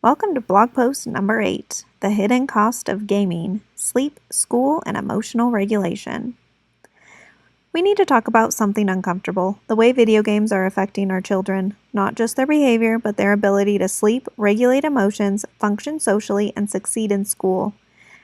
Welcome to blog post number 8, The Hidden Cost of Gaming, Sleep, School, and Emotional Regulation. We need to talk about something uncomfortable, the way video games are affecting our children, not just their behavior, but their ability to sleep, regulate emotions, function socially, and succeed in school.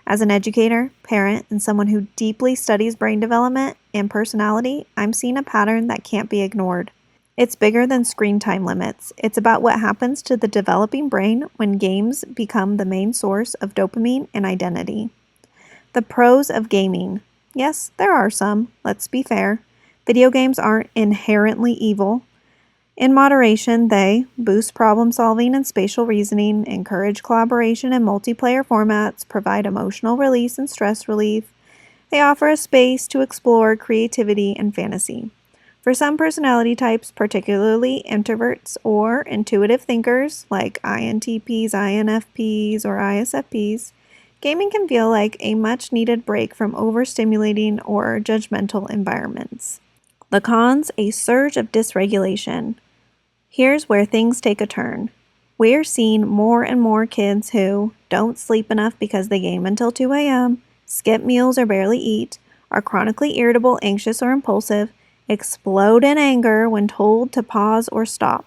As an educator, parent, and someone who deeply studies brain development and personality, I'm seeing a pattern that can't be ignored. It's bigger than screen time limits. It's about what happens to the developing brain when games become the main source of dopamine and identity. The pros of gaming. Yes, there are some. Let's be fair. Video games aren't inherently evil. In moderation, they boost problem solving and spatial reasoning, encourage collaboration in multiplayer formats, provide emotional release and stress relief. They offer a space to explore creativity and fantasy. For some personality types, particularly introverts or intuitive thinkers like INTPs, INFPs, or ISFPs, gaming can feel like a much-needed break from overstimulating or judgmental environments. The cons: a surge of dysregulation. Here's where things take a turn. We're seeing more and more kids who don't sleep enough because they game until 2 a.m., skip meals or barely eat, are chronically irritable, anxious, or impulsive, explode in anger when told to pause or stop.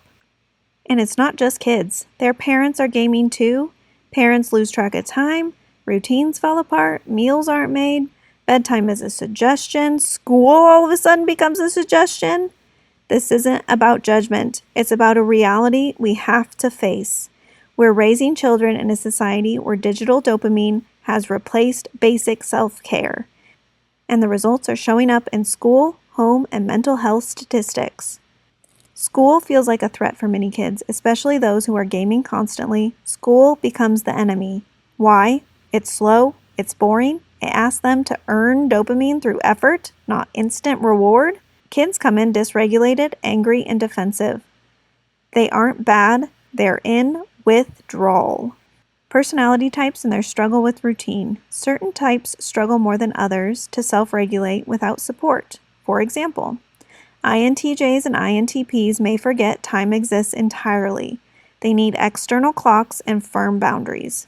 And it's not just kids. Their parents are gaming too. Parents lose track of time, routines fall apart, meals aren't made, bedtime is a suggestion, school all of a sudden becomes a suggestion. This isn't about judgment. It's about a reality we have to face. We're raising children in a society where digital dopamine has replaced basic self-care. And the results are showing up in school, home, and mental health statistics. School feels like a threat for many kids, especially those who are gaming constantly. School becomes the enemy. Why? It's slow, it's boring, it asks them to earn dopamine through effort, not instant reward. Kids come in dysregulated, angry, and defensive. They aren't bad, they're in withdrawal. Personality types and their struggle with routine. Certain types struggle more than others to self-regulate without support. For example, INTJs and INTPs may forget time exists entirely. They need external clocks and firm boundaries.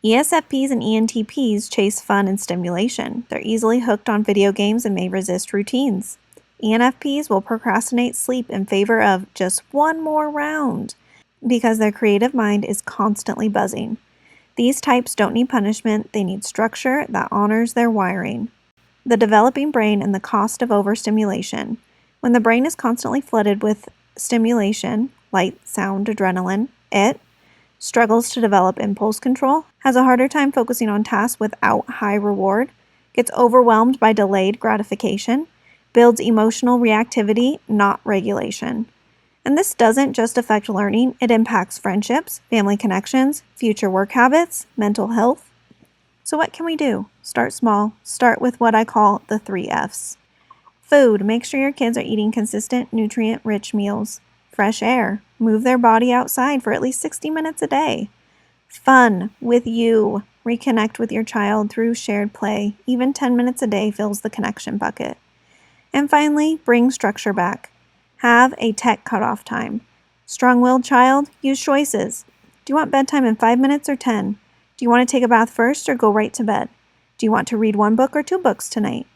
ESFPs and ENTPs chase fun and stimulation. They're easily hooked on video games and may resist routines. ENFPs will procrastinate sleep in favor of just one more round because their creative mind is constantly buzzing. These types don't need punishment, they need structure that honors their wiring. The developing brain and the cost of overstimulation. When the brain is constantly flooded with stimulation, light, sound, adrenaline, it struggles to develop impulse control, has a harder time focusing on tasks without high reward, gets overwhelmed by delayed gratification, builds emotional reactivity, not regulation. And this doesn't just affect learning, it impacts friendships, family connections, future work habits, mental health. So what can we do? Start small. Start with what I call the 3 F's. Food. Make sure your kids are eating consistent, nutrient-rich meals. Fresh air. Move their body outside for at least 60 minutes a day. Fun with you. Reconnect with your child through shared play. Even 10 minutes a day fills the connection bucket. And finally, bring structure back. Have a tech cutoff time. Strong-willed child, use choices. Do you want bedtime in 5 minutes or 10? Do you want to take a bath first or go right to bed? Do you want to read 1 book or 2 books tonight?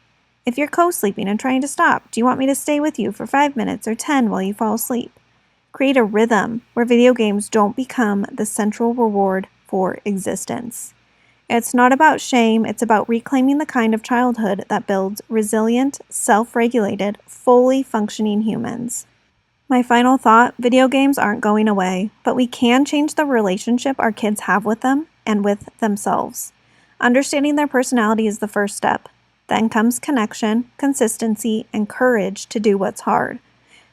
If you're co-sleeping and trying to stop, do you want me to stay with you for 5 minutes or 10 while you fall asleep? Create a rhythm where video games don't become the central reward for existence. It's not about shame, it's about reclaiming the kind of childhood that builds resilient, self-regulated, fully functioning humans. My final thought, video games aren't going away, but we can change the relationship our kids have with them and with themselves. Understanding their personality is the first step. Then comes connection, consistency, and courage to do what's hard.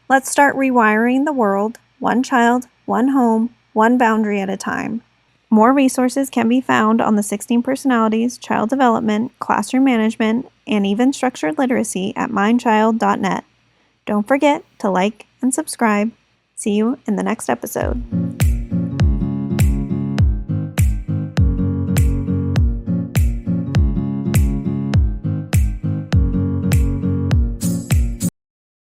Let's start rewiring the world, one child, one home, one boundary at a time. More resources can be found on the 16 personalities, child development, classroom management, and even structured literacy at MindChild.net. Don't forget to like and subscribe. See you in the next episode.